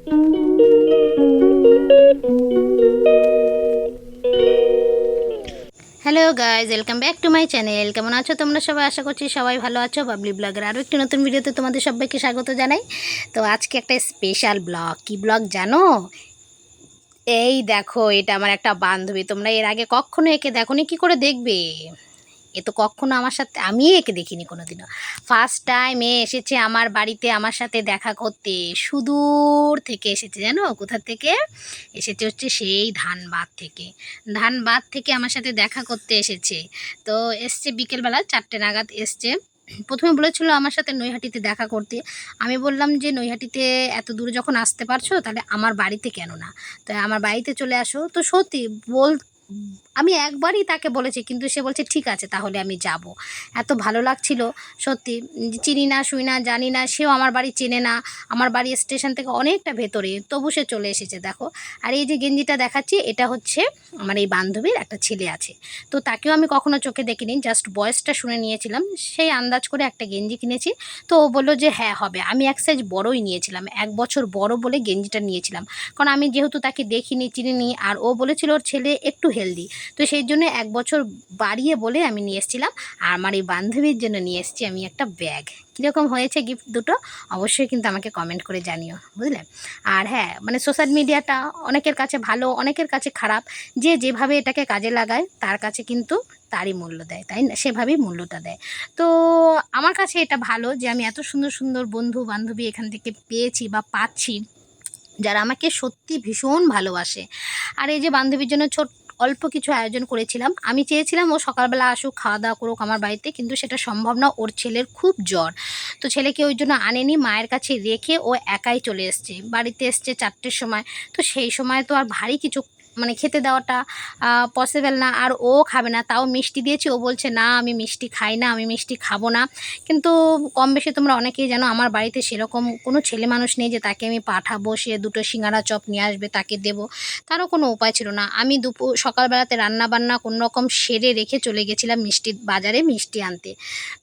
Hello guys, welcome back to my channel. কেমন আছো তোমরা সবাই? আশা করছি সবাই ভালো আছো। বাবলি ব্লগের আরও একটি নতুন ভিডিওতে তোমাদের সবাইকে স্বাগত জানাই। তো আজকে একটা স্পেশাল ব্লগ। কি ব্লগ জানো? এই দেখো, এটা আমার একটা বান্ধবী। তোমরা এর আগে কখনো একে দেখোনি, কি করে দেখবে? এ তো কখনো আমার সাথে, আমি একে দেখিনি কোনোদিনও। ফার্স্ট টাইম এ এসেছে আমার বাড়িতে আমার সাথে দেখা করতে। সুদূর থেকে এসেছে, জানো কোথা থেকে এসেছে? হচ্ছে সেই ধানবাদ থেকে আমার সাথে দেখা করতে এসেছে। তো এসছে বিকেলবেলা 4টে নাগাদ এসছে। প্রথমে বলেছিল আমার সাথে নৈহাটিতে দেখা করতে। আমি বললাম যে নৈহাটিতে এত দূরে যখন আসতে পারছো তাহলে আমার বাড়িতে কেন না, তো আমার বাড়িতে চলে আসো। তো সত্যি আমি একবারই তাকে বলেছি, কিন্তু সে বলছে ঠিক আছে তাহলে আমি যাব। এত ভালো লাগছিল সত্যি। চিনি না শুই না জানি না, সেও আমার বাড়ি চেনে না। আমার বাড়ি স্টেশন থেকে অনেকটা ভেতরে, তবু সে চলে এসেছে দেখো। আর এই যে গেঞ্জিটা দেখাচ্ছি, এটা হচ্ছে আমার এই বান্ধবীর একটা ছেলে আছে। তো তাকেও আমি কখনো চোখে দেখিনি, জাস্ট বয়সটা শুনে নিয়েছিলাম। সেই আন্দাজ করে একটা গেঞ্জি কিনেছি। তো ও বললো যে হ্যাঁ হবে। আমি এক সাইজ বড়ই নিয়েছিলাম, 1 বছর বড় বলে গেঞ্জিটা নিয়েছিলাম। কারণ আমি যেহেতু তাকে দেখিনি চিনিনি, আর ও বলেছিল ওর ছেলে একটু হেলদি, তো সেই জন্য 1 বছর বাড়িয়ে বলে আমি নিয়ে এসেছিলাম। আর আমার এই বান্ধবীর জন্য নিয়ে এসেছি আমি একটা ব্যাগ। কীরকম হয়েছে গিফট দুটো অবশ্যই কিন্তু আমাকে কমেন্ট করে জানিও, বুঝলে? আর হ্যাঁ, মানে সোশ্যাল মিডিয়াটা অনেকের কাছে ভালো, অনেকের কাছে খারাপ। যে যেভাবে এটাকে কাজে লাগায় তার কাছে কিন্তু তারই মূল্য দেয়, তাই না? সেভাবেই মূল্যটা দেয়। তো আমার কাছে এটা ভালো যে আমি এত সুন্দর সুন্দর বন্ধু বান্ধবী এখান থেকে পেয়েছি বা পাচ্ছি, যারা আমাকে সত্যি ভীষণ ভালোবাসে। আর এই যে বান্ধবীর জন্য অল্প কিছু আয়োজন করেছিলাম। আমি চেয়েছিলাম ও সকালবেলা আসুক, খাওয়া দাওয়া করুক আমার বাড়িতে, কিন্তু সেটা সম্ভব না। ওর ছেলের খুব জ্বর, তো ছেলেকে ওই জন্য আনেনি, মায়ের কাছে রেখে ও একাই চলে এসছে। বাড়িতে এসছে 4টের সময়। তো সেই সময় তো আর ভারী কিছু মানে খেতে দেওয়াটা পসিবল না, আর ও খাবে না। তাও মিষ্টি দিয়েছি, ও বলছে না আমি মিষ্টি খাই না, আমি মিষ্টি খাবো না। কিন্তু কম বেশি তোমরা অনেকেই জানো আমার বাড়িতে সেরকম কোনো ছেলে মানুষ নেই যে তাকে আমি পাঠাবো, সে 2টো সিঙ্গারা চপ নিয়ে আসবে তাকে দেবো। তারও কোনো উপায় ছিল না। আমি সকালবেলাতে রান্না বান্না কোনো রকম সেরে রেখে চলে গেছিলাম বাজারে মিষ্টি আনতে।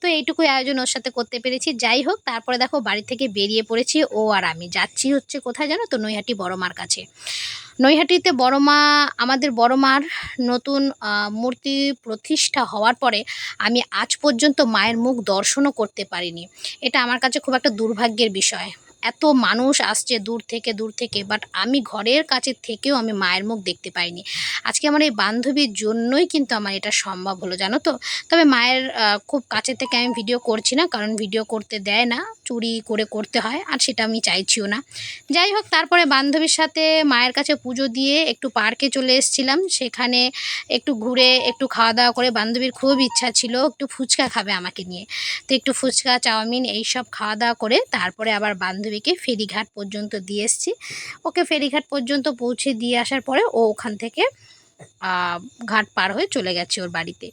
তো এইটুকুই আয়োজন ওর সাথে করতে পেরেছি। যাই হোক, তারপরে দেখো বাড়ি থেকে বেরিয়ে পড়েছি ও আর আমি। যাচ্ছি হচ্ছে কোথায় জানো তো? নৈহাটি বড় মার কাছে। নৈহাটিতে বড় মা, আমাদের বড় মার নতুন মূর্তি প্রতিষ্ঠা হওয়ার পরে আমি আজ পর্যন্ত মায়ের মুখ দর্শনও করতে পারিনি। এটা আমার কাছে খুব একটা দুর্ভাগ্যের বিষয়। এত মানুষ আসছে দূর থেকে, বাট আমি ঘরের কাছে থেকেও আমি মায়ের মুখ দেখতে পাইনি। আজকে আমার এই বান্ধবীর জন্যই কিন্তু আমার এটা সম্ভব হলো, জানো তো? তবে মায়ের খুব কাছে থেকে আমি ভিডিও করছি না, কারণ ভিডিও করতে দেয় না, চুরি করে করতে হয়, আর সেটা আমি চাইছিও না। যাই হোক, তারপরে বান্ধবীর সাথে মায়ের কাছে পুজো দিয়ে একটু পার্কে চলে এসেছিলাম। সেখানে একটু ঘুরে একটু খাওয়া দাওয়া করে, বান্ধবীর খুব ইচ্ছা ছিল একটু ফুচকা খাবে আমাকে নিয়ে। তো একটু ফুচকা চাউমিন এইসব খাওয়া দাওয়া করে তারপরে আবার বান্ধবীকে ফেরিঘাট পর্যন্ত দিয়ে এসেছি। ওকে ফেরিঘাট পর্যন্ত পৌঁছে দিয়ে আসার পরে ও ওখান থেকে ঘাট পার হয়ে চলে গেছে ওর বাড়িতে।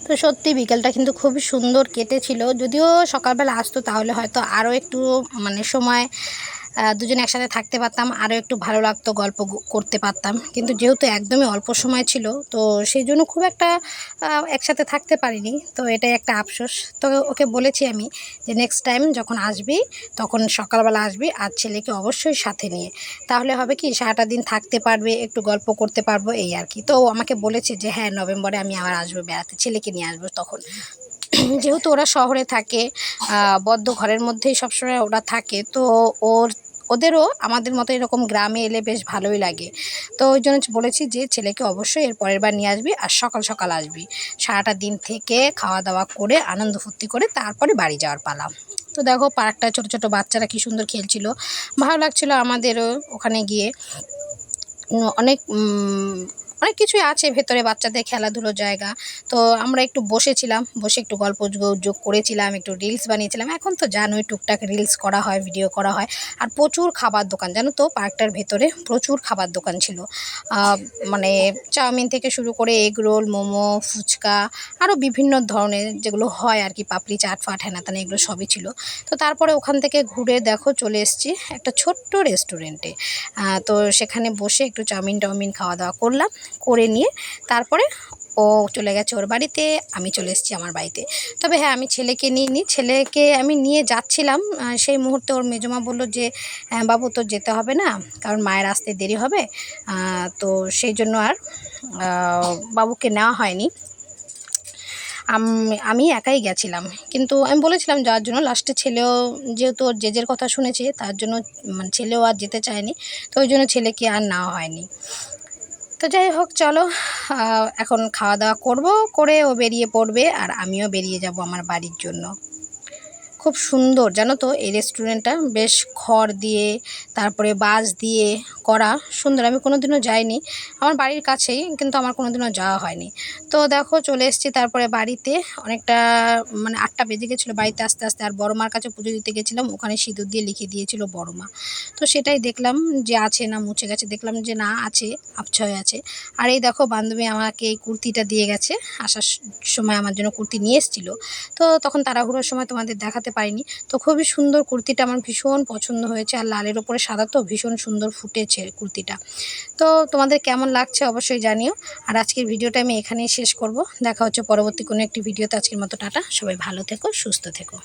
তো সত্যি বিকেলটা কিন্তু খুবই সুন্দর কেটেছিল। যদিও সকালবেলা আসতো তাহলে হয়তো আরও একটু মানে সময় দুজনে একসাথে থাকতে পারতাম, আরও একটু ভালো লাগতো, গল্প করতে পারতাম। কিন্তু যেহেতু একদমই অল্প সময় ছিল, তো সেই জন্য খুব একটা একসাথে থাকতে পারিনি। তো এটাই একটা আফসোস। তো ওকে বলেছি আমি যে নেক্সট টাইম যখন আসবি তখন সকালবেলা আসবি, আর ছেলেকে অবশ্যই সাথে নিয়ে। তাহলে হবে কি, সারাটা দিন থাকতে পারবে, একটু গল্প করতে পারবো, এই আর কি। তো ও আমাকে বলেছে যে হ্যাঁ নভেম্বরে আমি আবার আসবো বেড়াতে, ছেলেকে নিয়ে আসবো তখন। যেহেতু ওরা শহরে থাকে, বদ্ধ ঘরের মধ্যেই সবসময় ওরা থাকে, তো ওদেরও আমাদের মতো এরকম গ্রামে এলে বেশ ভালোই লাগে। তো ওই জন্য বলেছি যে ছেলেকে অবশ্যই এর পরের বার নিয়ে আসবি, আর সকাল সকাল আসবি। সারাটা দিন থেকে খাওয়া দাওয়া করে আনন্দ ফুর্তি করে তারপরে বাড়ি যাওয়ার পালা। তো দেখো পার্কটা, ছোট ছোট বাচ্চারা কি সুন্দর খেলছিল, ভালো লাগছিল আমাদেরও ওখানে গিয়ে। অনেক অনেক কিছুই আছে ভেতরে, বাচ্চাদের খেলাধুলোর জায়গা। তো আমরা একটু বসেছিলাম, বসে একটু গল্প যোগ করেছিলাম, একটু রিলস বানিয়েছিলাম। এখন তো জানোই টুকটাক রিলস করা হয়, ভিডিও করা হয়। আর প্রচুর খাবার দোকান, জানো তো পার্কটার ভেতরে প্রচুর খাবার দোকান ছিল। মানে চাউমিন থেকে শুরু করে এগ রোল, মোমো, ফুচকা, আরও বিভিন্ন ধরনের যেগুলো হয় আর কি, পাপড়ি চাট ফাট হেনা তেনা, এগুলো সবই ছিল। তো তারপরে ওখান থেকে ঘুরে দেখো চলে এসেছি একটা ছোট্ট রেস্টুরেন্টে। তো সেখানে বসে একটু চাউমিন টাউমিন খাওয়া দাওয়া করলাম, করে নিয়ে তারপরে ও চলে গেছে ওর বাড়িতে, আমি চলে এসেছি আমার বাড়িতে। তবে হ্যাঁ, আমি ছেলেকে নিয়ে নিই, ছেলেকে আমি নিয়ে যাচ্ছিলাম, সেই মুহূর্তে ওর মেজমা বলল যে বাবু তোর যেতে হবে না, কারণ মায়ের আসতে দেরি হবে। তো সেই জন্য আর বাবুকে নেওয়া হয়নি। আমি একাই গেছিলাম, কিন্তু আমি বলেছিলাম যাওয়ার জন্য। লাস্টে ছেলেও যেহেতু ওর জেজের কথা শুনেছে, তার জন্য মানে ছেলেও আর যেতে চায়নি, তো ওই জন্য ছেলেকে আর নেওয়া হয়নি। তো যাই হোক, চলো এখন খাওয়া দাওয়া করব, করে ও বেরিয়ে পড়বে আর আমিও বেরিয়ে যাব আমার বাড়ির জন্য। খুব সুন্দর জানো তো এই রেস্টুরেন্টটা, বেশ খড় দিয়ে তারপরে বাঁশ দিয়ে করা, সুন্দর। আমি কোনোদিনও যাইনি, আমার বাড়ির কাছেই, কিন্তু আমার কোনোদিনও যাওয়া হয়নি। তো দেখো চলে এসেছি তারপরে বাড়িতে, অনেকটা মানে 8টা বেজে গেছিলো বাড়িতে আস্তে আস্তে। আর বড় মার কাছে পুজো দিতে গেছিলাম, ওখানে সিঁদুর দিয়ে লিখে দিয়েছিল বড় মা। তো সেটাই দেখলাম যে আছে না মুছে গেছে, দেখলাম যে না আছে, আবছায় আছে। আর এই দেখো বান্ধবী আমাকে এই কুর্তিটা দিয়ে গেছে, আসার সময় আমার জন্য কুর্তি নিয়ে এসেছিলো। তো তখন তাড়াহুড়োর সময় তোমাদের দেখাতে পারিনি। তো খুবই সুন্দর কুর্তিটা, আমার ভীষণ পছন্দ হয়েছে, আর লালের ওপরে সাদা তো ভীষণ সুন্দর ফুটেছে কুর্তিটা। তো তোমাদের কেমন লাগছে অবশ্যই জানিও। আর আজকের ভিডিওটা আমি এখানেই শেষ করব, দেখা হচ্ছে পরবর্তী কোনো একটি ভিডিওতে। আজকের মতো টাটা, সবাই ভালো থেকো, সুস্থ থেকো।